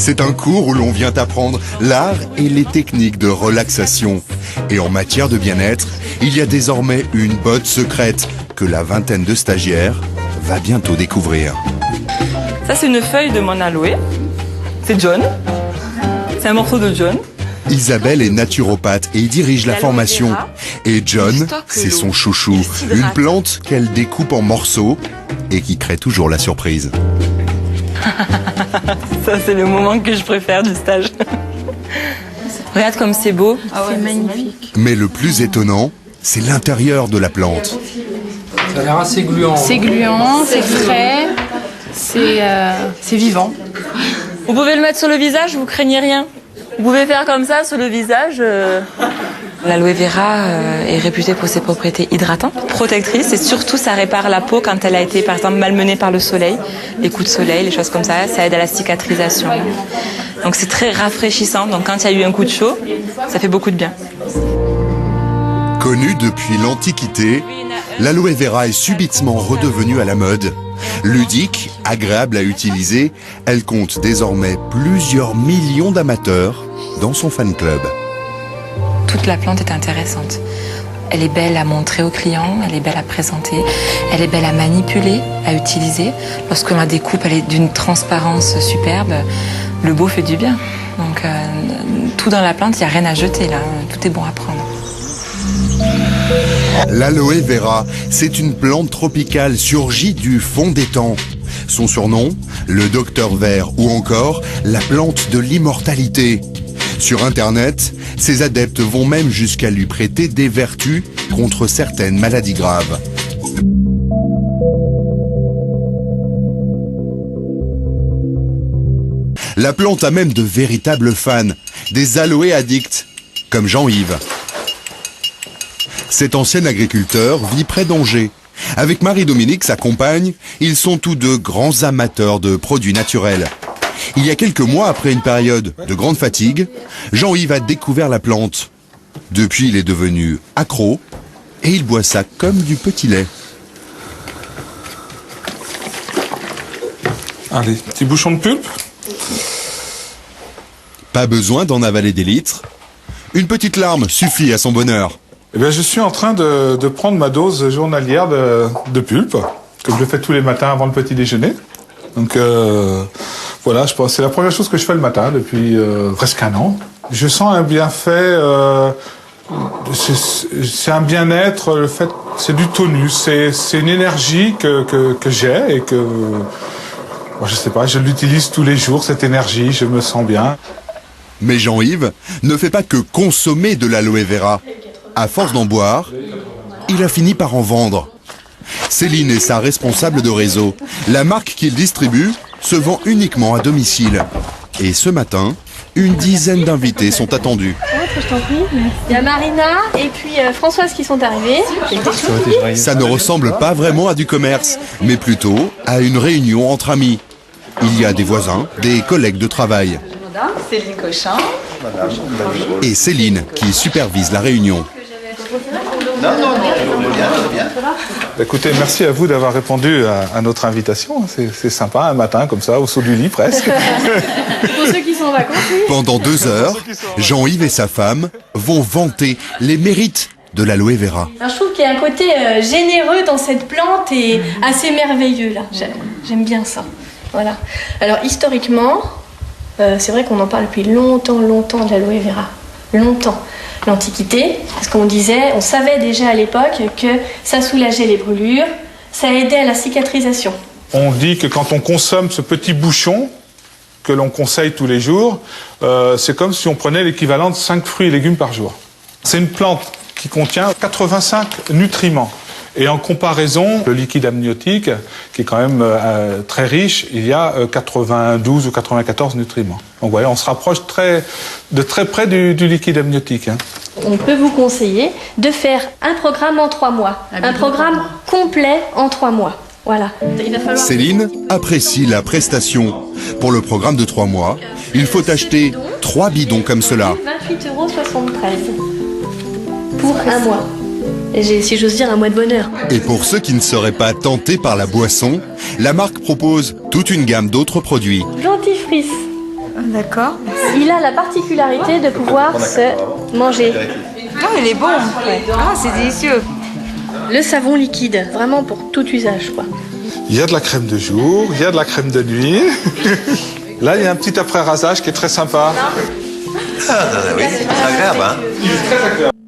C'est un cours où l'on vient apprendre l'art et les techniques de relaxation. Et en matière de bien-être, il y a désormais une botte secrète que la vingtaine de stagiaires va bientôt découvrir. Ça, c'est une feuille de mon aloe. C'est John. C'est un morceau de John. Isabelle est naturopathe et dirige la formation. Et John, c'est son chouchou. Une plante qu'elle découpe en morceaux et qui crée toujours la surprise. Ça, c'est le moment que je préfère du stage. Regarde comme c'est beau. C'est magnifique. Mais le plus étonnant, c'est l'intérieur de la plante. Ça a l'air assez gluant. C'est gluant, c'est frais, c'est vivant. Vous pouvez le mettre sur le visage, vous craignez rien. Vous pouvez faire comme ça sur le visage. L'aloe vera est réputée pour ses propriétés hydratantes, protectrices, et surtout ça répare la peau quand elle a été par exemple malmenée par le soleil, les coups de soleil, les choses comme ça aide à la cicatrisation. Donc c'est très rafraîchissant, donc quand il y a eu un coup de chaud, ça fait beaucoup de bien. Connue depuis l'Antiquité, l'aloe vera est subitement redevenue à la mode. Ludique, agréable à utiliser, elle compte désormais plusieurs millions d'amateurs dans son fan club. Toute la plante est intéressante. Elle est belle à montrer aux clients, elle est belle à présenter, elle est belle à manipuler, à utiliser. Lorsqu'on la découpe, elle est d'une transparence superbe. Le beau fait du bien. Donc tout dans la plante, il n'y a rien à jeter là, tout est bon à prendre. L'aloe vera, c'est une plante tropicale surgie du fond des temps. Son surnom, le docteur vert ou encore la plante de l'immortalité. Sur Internet, ses adeptes vont même jusqu'à lui prêter des vertus contre certaines maladies graves. La plante a même de véritables fans, des aloe addicts, comme Jean-Yves. Cet ancien agriculteur vit près d'Angers. Avec Marie-Dominique, sa compagne, ils sont tous deux grands amateurs de produits naturels. Il y a quelques mois, après une période de grande fatigue, Jean-Yves a découvert la plante. Depuis, il est devenu accro et il boit ça comme du petit lait. Allez, petit bouchon de pulpe. Pas besoin d'en avaler des litres. Une petite larme suffit à son bonheur. Eh bien, je suis en train de prendre ma dose journalière de pulpe, comme je le fais tous les matins avant le petit déjeuner. Donc voilà, je pense c'est la première chose que je fais le matin depuis presque un an. Je sens un bienfait, c'est un bien-être, le fait, c'est du tonus, c'est une énergie que j'ai et que, bon, je sais pas, je l'utilise tous les jours, cette énergie, je me sens bien. Mais Jean-Yves ne fait pas que consommer de l'aloe vera. À force d'en boire, il a fini par en vendre. Céline est sa responsable de réseau. La marque qu'il distribue se vend uniquement à domicile. Et ce matin, une dizaine d'invités sont attendus. Je t'en prie. Il y a Marina et puis Françoise qui sont arrivées. Ça ne ressemble pas vraiment à du commerce, mais plutôt à une réunion entre amis. Il y a des voisins, des collègues de travail. Céline Cochin. Et Céline qui supervise la réunion. Non, bien. Écoutez, merci à vous d'avoir répondu à notre invitation. C'est sympa, un matin comme ça, au saut du lit presque. Pour ceux qui sont en vacances, oui. Pendant 2 heures, Jean-Yves et sa femme vont vanter les mérites de l'aloe vera. Alors, je trouve qu'il y a un côté généreux dans cette plante et assez merveilleux là. J'aime bien ça. Voilà. Alors historiquement, c'est vrai qu'on en parle depuis longtemps de l'aloe vera. Longtemps. L'Antiquité, parce qu'on disait, on savait déjà à l'époque que ça soulageait les brûlures, ça aidait à la cicatrisation. On dit que quand on consomme ce petit bouchon, que l'on conseille tous les jours, c'est comme si on prenait l'équivalent de 5 fruits et légumes par jour. C'est une plante qui contient 85 nutriments. Et en comparaison, le liquide amniotique, qui est quand même très riche, il y a 92 ou 94 nutriments. Donc voilà, on se rapproche de très près du liquide amniotique. Hein. On peut vous conseiller de faire un programme en 3 mois. Un programme complet en 3 mois. Voilà. Céline apprécie la prestation. Pour le programme de 3 mois, il faut acheter 3 bidons comme cela. 28,73 € pour un mois. J'ai, si j'ose dire, un mois de bonheur. Et pour ceux qui ne seraient pas tentés par la boisson, la marque propose toute une gamme d'autres produits. Dentifrice, D'accord. Il a la particularité de pouvoir se manger. Ah, il est bon. Ah, c'est délicieux. Le savon liquide, vraiment pour tout usage, quoi. Il y a de la crème de jour, il y a de la crème de nuit. Là, il y a un petit après-rasage qui est très sympa. Oui, c'est agréable, hein.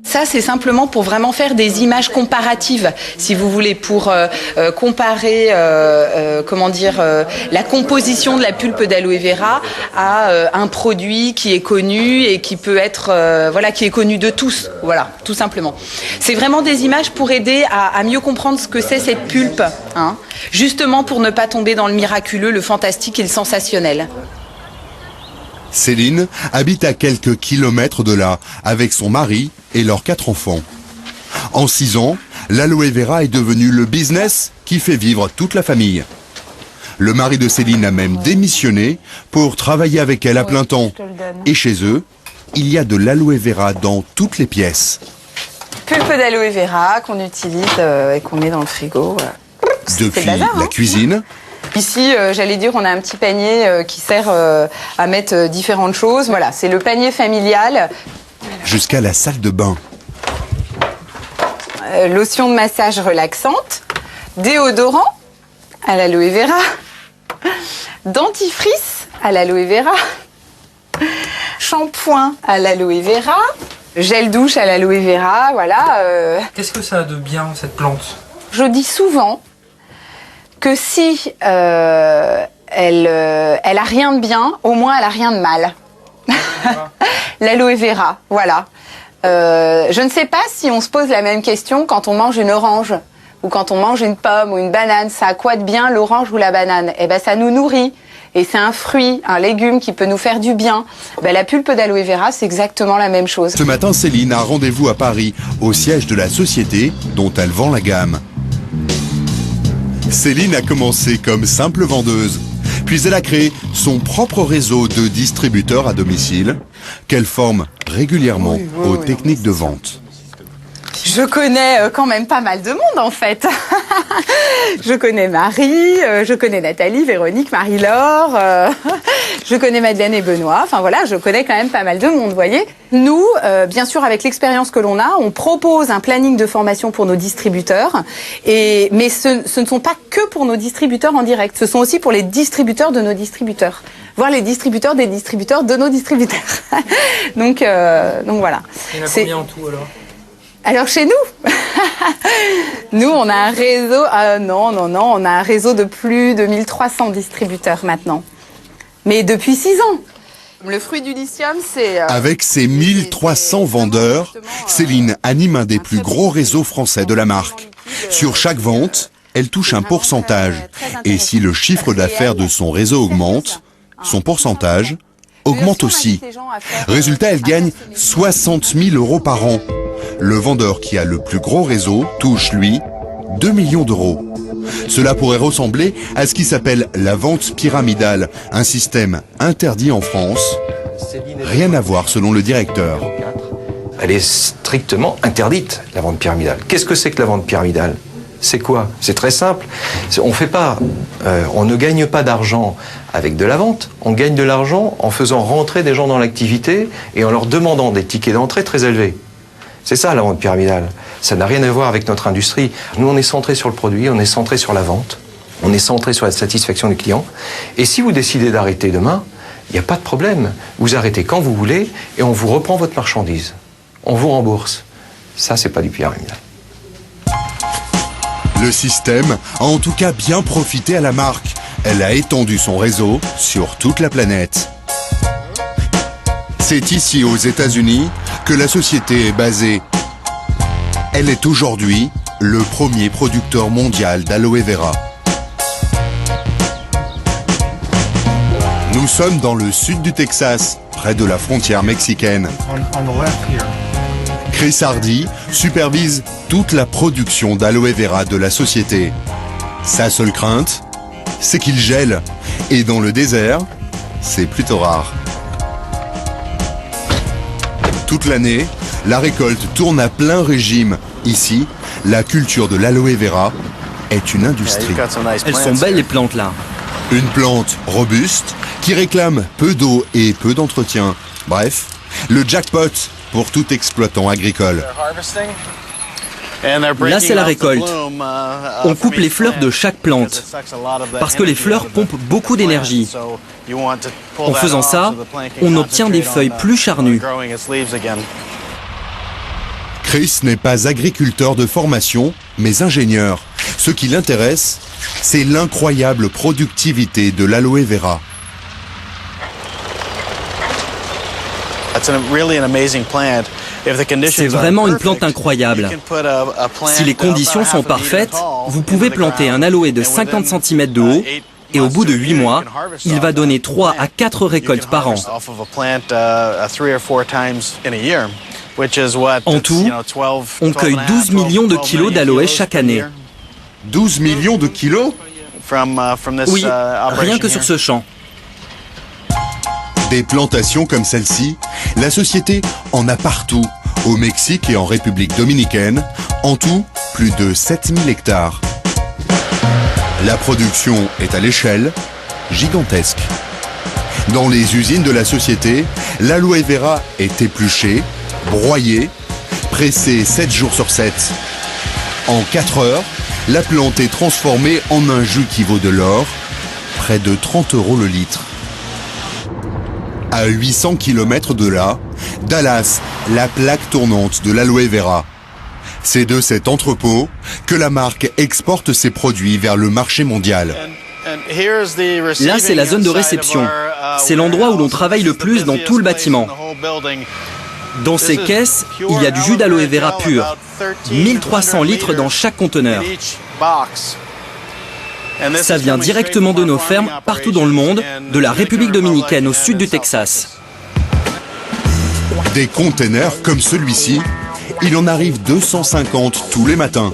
Ça, c'est simplement pour vraiment faire des images comparatives, si vous voulez, pour comparer, la composition de la pulpe d'aloe vera à un produit qui est connu et qui peut être, qui est connu de tous, voilà, tout simplement. C'est vraiment des images pour aider à mieux comprendre ce que c'est cette pulpe, hein, justement pour ne pas tomber dans le miraculeux, le fantastique et le sensationnel. Céline habite à quelques kilomètres de là, avec son mari et leurs 4 enfants. En 6 ans, l'aloe vera est devenu le business qui fait vivre toute la famille. Le mari de Céline a même démissionné pour travailler avec elle à plein temps. Et chez eux, il y a de l'aloe vera dans toutes les pièces. Pulpe d'aloe vera qu'on utilise et qu'on met dans le frigo. Depuis la cuisine. Ici, j'allais dire, on a un petit panier qui sert à mettre différentes choses. Voilà, c'est le panier familial. Jusqu'à la salle de bain. Lotion de massage relaxante, déodorant à l'aloe vera, dentifrice à l'aloe vera, shampoing à l'aloe vera, gel douche à l'aloe vera, voilà. Qu'est-ce que ça a de bien, cette plante? Je dis souvent que si elle a rien de bien, au moins elle a rien de mal. L'aloe vera, voilà. Je ne sais pas si on se pose la même question quand on mange une orange ou quand on mange une pomme ou une banane. Ça a quoi de bien l'orange ou la banane? Eh ben, ça nous nourrit. Et c'est un fruit, un légume qui peut nous faire du bien. Ben, la pulpe d'aloe vera, c'est exactement la même chose. Ce matin, Céline a rendez-vous à Paris, au siège de la société dont elle vend la gamme. Céline a commencé comme simple vendeuse, puis elle a créé son propre réseau de distributeurs à domicile, qu'elle forme régulièrement aux techniques de vente. Je connais quand même pas mal de monde en fait. Je connais Marie, je connais Nathalie, Véronique, Marie-Laure, je connais Madeleine et Benoît. Enfin voilà, je connais quand même pas mal de monde, vous voyez. Nous, bien sûr, avec l'expérience que l'on a, on propose un planning de formation pour nos distributeurs. Mais ce ne sont pas que pour nos distributeurs en direct, ce sont aussi pour les distributeurs de nos distributeurs. Voire les distributeurs des distributeurs de nos distributeurs. donc voilà. Il y en a combien en tout alors? Alors chez nous, nous on a un réseau, on a un réseau de plus de 1300 distributeurs maintenant. Mais depuis 6 ans. Le fruit du lithium, c'est... Avec ses 1300 vendeurs, Céline anime un des plus gros réseaux français de la marque. Sur chaque vente, elle touche un pourcentage. Et si le chiffre d'affaires de son réseau augmente, son pourcentage augmente aussi. Résultat, elle gagne 60 000 € par an. Le vendeur qui a le plus gros réseau touche, lui, 2 millions d'euros. Cela pourrait ressembler à ce qui s'appelle la vente pyramidale, un système interdit en France. Rien à voir selon le directeur. Elle est strictement interdite, la vente pyramidale. Qu'est-ce que c'est que la vente pyramidale? C'est quoi? C'est très simple. On ne gagne pas d'argent avec de la vente. On gagne de l'argent en faisant rentrer des gens dans l'activité et en leur demandant des tickets d'entrée très élevés. C'est ça la vente pyramidale. Ça n'a rien à voir avec notre industrie. Nous, on est centré sur le produit, on est centré sur la vente, on est centré sur la satisfaction du client. Et si vous décidez d'arrêter demain, il n'y a pas de problème. Vous arrêtez quand vous voulez et on vous reprend votre marchandise. On vous rembourse. Ça, c'est pas du pyramidal. Le système a en tout cas bien profité à la marque. Elle a étendu son réseau sur toute la planète. C'est ici, aux États-Unis, que la société est basée. Elle est aujourd'hui le premier producteur mondial d'aloe vera. Nous sommes dans le sud du Texas, près de la frontière mexicaine. Chris Hardy supervise toute la production d'aloe vera de la société. Sa seule crainte, c'est qu'il gèle. Et dans le désert, c'est plutôt rare. Toute l'année, la récolte tourne à plein régime. Ici, la culture de l'aloe vera est une industrie. Elles sont belles les plantes là. Une plante robuste qui réclame peu d'eau et peu d'entretien. Bref, le jackpot pour tout exploitant agricole. Là, c'est la récolte. On coupe les fleurs de chaque plante parce que les fleurs pompent beaucoup d'énergie. En faisant ça, on obtient des feuilles plus charnues. Chris n'est pas agriculteur de formation, mais ingénieur. Ce qui l'intéresse, c'est l'incroyable productivité de l'aloe vera. C'est vraiment une plante incroyable. Si les conditions sont parfaites, vous pouvez planter un aloe de 50 cm de haut et au bout de 8 mois, il va donner 3 à 4 récoltes par an. En tout, on cueille 12 millions de kilos d'aloe chaque année. 12 millions de kilos? Oui, rien que sur ce champ. Des plantations comme celle-ci, la société en a partout, au Mexique et en République dominicaine, en tout plus de 7000 hectares. La production est à l'échelle gigantesque. Dans les usines de la société, l'aloe vera est épluché, broyé, pressé 7 jours sur 7. En 4 heures, la plante est transformée en un jus qui vaut de l'or, près de 30 € le litre. À 800 km de là, Dallas, la plaque tournante de l'aloe vera. C'est de cet entrepôt que la marque exporte ses produits vers le marché mondial. Là, c'est la zone de réception. C'est l'endroit où l'on travaille le plus dans tout le bâtiment. Dans ces caisses, il y a du jus d'aloe vera pur. 1300 litres dans chaque conteneur. Ça vient directement de nos fermes partout dans le monde, de la République dominicaine au sud du Texas. Des containers comme celui-ci, il en arrive 250 tous les matins.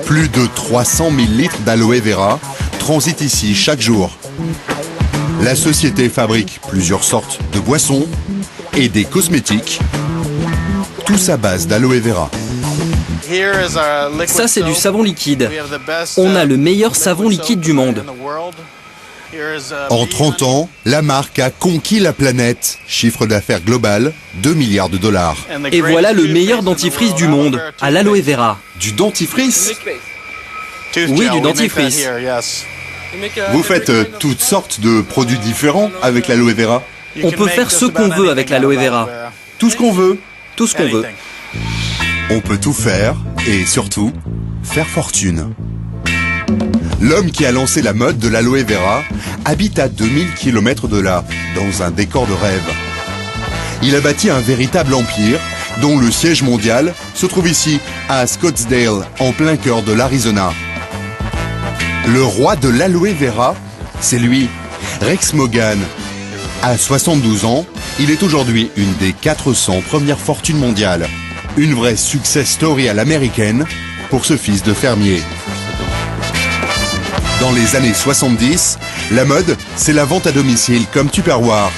Plus de 300 000 litres d'aloe vera transitent ici chaque jour. La société fabrique plusieurs sortes de boissons et des cosmétiques, tous à base d'aloe vera. Ça, c'est du savon liquide. On a le meilleur savon liquide du monde. En 30 ans, la marque a conquis la planète. Chiffre d'affaires global, 2 milliards de dollars. Et voilà le meilleur dentifrice du monde, à l'aloe vera. Du dentifrice? Oui, du dentifrice. Vous faites toutes sortes de produits différents avec l'aloe vera? On peut faire ce qu'on veut avec l'aloe vera. Tout ce qu'on veut? Tout ce qu'on veut. On peut tout faire et surtout, faire fortune. L'homme qui a lancé la mode de l'aloe vera habite à 2000 km de là, dans un décor de rêve. Il a bâti un véritable empire, dont le siège mondial se trouve ici, à Scottsdale, en plein cœur de l'Arizona. Le roi de l'aloe vera, c'est lui, Rex Morgan. À 72 ans, il est aujourd'hui une des 400 premières fortunes mondiales. Une vraie success story à l'américaine pour ce fils de fermier. Dans les années 70, la mode, c'est la vente à domicile comme Tupperware.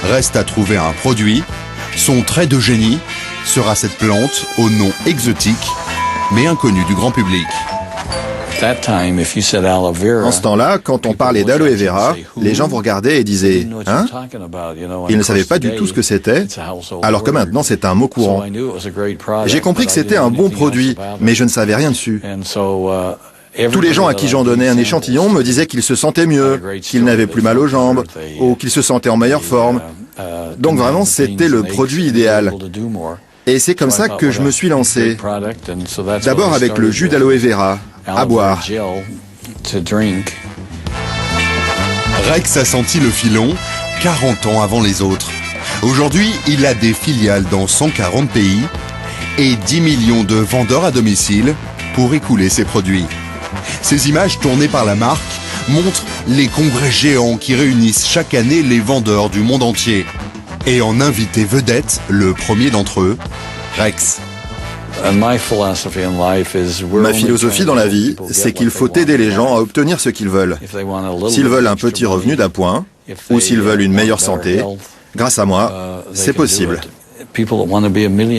Reste à trouver un produit. Son trait de génie sera cette plante au nom exotique, mais inconnu du grand public. En ce temps-là, quand on parlait d'aloe vera, les gens vous regardaient et disaient « Hein ?» Ils ne savaient pas du tout ce que c'était, alors que maintenant c'est un mot courant. J'ai compris que c'était un bon produit, mais je ne savais rien dessus. Tous les gens à qui j'en donnais un échantillon me disaient qu'ils se sentaient mieux, qu'ils n'avaient plus mal aux jambes, ou qu'ils se sentaient en meilleure forme. Donc vraiment, c'était le produit idéal. Et c'est comme ça que je me suis lancé. D'abord avec le jus d'aloe vera, à boire. Rex a senti le filon 40 ans avant les autres. Aujourd'hui, il a des filiales dans 140 pays et 10 millions de vendeurs à domicile pour écouler ses produits. Ces images tournées par la marque montrent les congrès géants qui réunissent chaque année les vendeurs du monde entier. Et en invité vedette, le premier d'entre eux, Rex. Ma philosophie dans la vie, c'est qu'il faut aider les gens à obtenir ce qu'ils veulent. S'ils veulent un petit revenu d'appoint, ou s'ils veulent une meilleure santé, grâce à moi, c'est possible.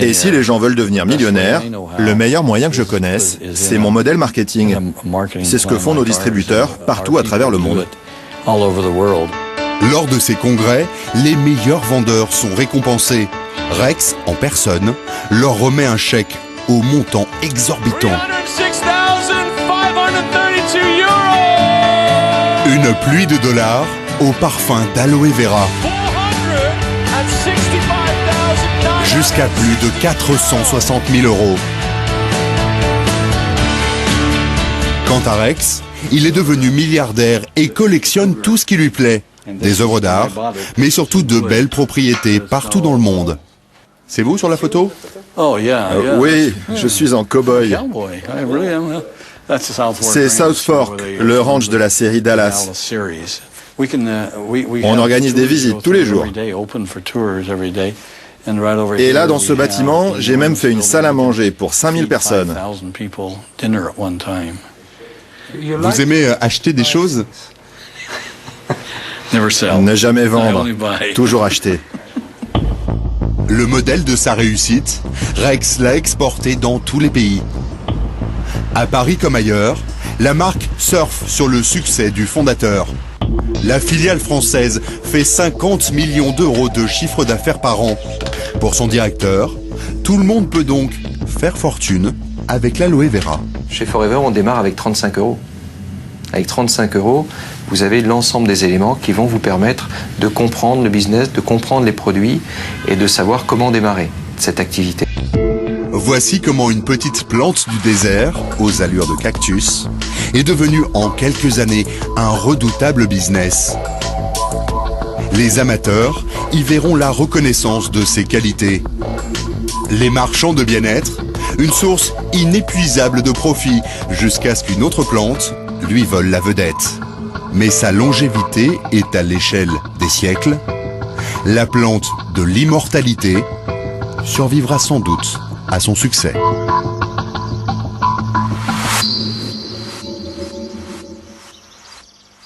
Et si les gens veulent devenir millionnaires, le meilleur moyen que je connaisse, c'est mon modèle marketing. C'est ce que font nos distributeurs partout à travers le monde. Lors de ces congrès, les meilleurs vendeurs sont récompensés. Rex, en personne, leur remet un chèque au montant exorbitant. Une pluie de dollars au parfum d'aloe vera. Jusqu'à plus de 460 000 euros. Quant à Rex, il est devenu milliardaire et collectionne tout ce qui lui plaît. Des œuvres d'art, mais surtout de belles propriétés partout dans le monde. C'est vous sur la photo? Oui, je suis en cow-boy. C'est South Fork, le ranch de la série Dallas. On organise des visites tous les jours. Et là, dans ce bâtiment, j'ai même fait une salle à manger pour 5000 personnes. Vous aimez acheter des choses? Ne jamais vendre, toujours acheter. Le modèle de sa réussite, Rex l'a exporté dans tous les pays. À Paris comme ailleurs, la marque surfe sur le succès du fondateur. La filiale française fait 50 millions d'euros de chiffre d'affaires par an. Pour son directeur, tout le monde peut donc faire fortune avec l'aloe vera. Chez Forever, on démarre avec 35 euros. Avec 35 euros, vous avez l'ensemble des éléments qui vont vous permettre de comprendre le business, de comprendre les produits et de savoir comment démarrer cette activité. Voici comment une petite plante du désert, aux allures de cactus, est devenue en quelques années un redoutable business. Les amateurs y verront la reconnaissance de ses qualités. Les marchands de bien-être, une source inépuisable de profit jusqu'à ce qu'une autre plante lui vole la vedette. Mais sa longévité est à l'échelle des siècles. La plante de l'immortalité survivra sans doute à son succès.